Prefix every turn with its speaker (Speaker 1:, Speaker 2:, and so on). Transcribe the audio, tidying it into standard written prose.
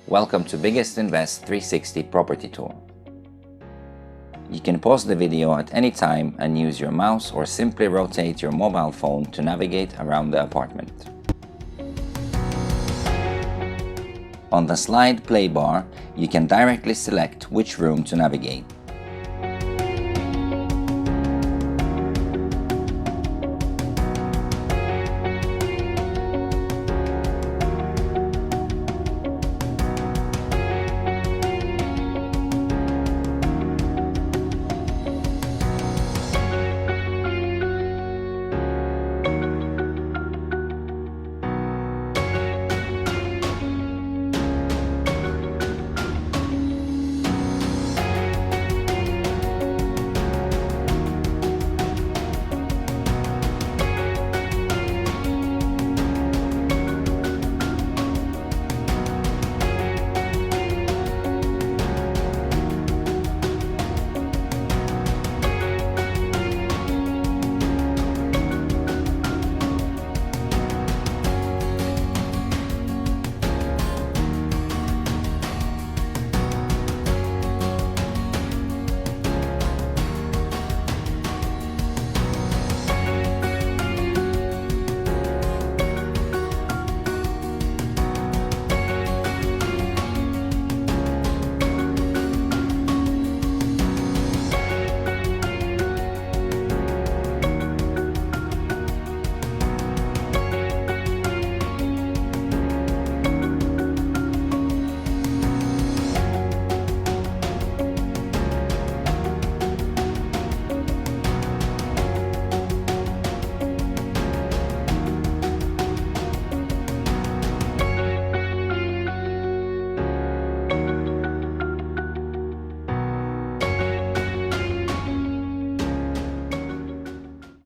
Speaker 1: Welcome to Biggest Invest 360 Property Tour. You can pause the video at any time and use your mouse or simply rotate your mobile phone to navigate around the apartment. On the slide play bar, you can directly select which room to navigate.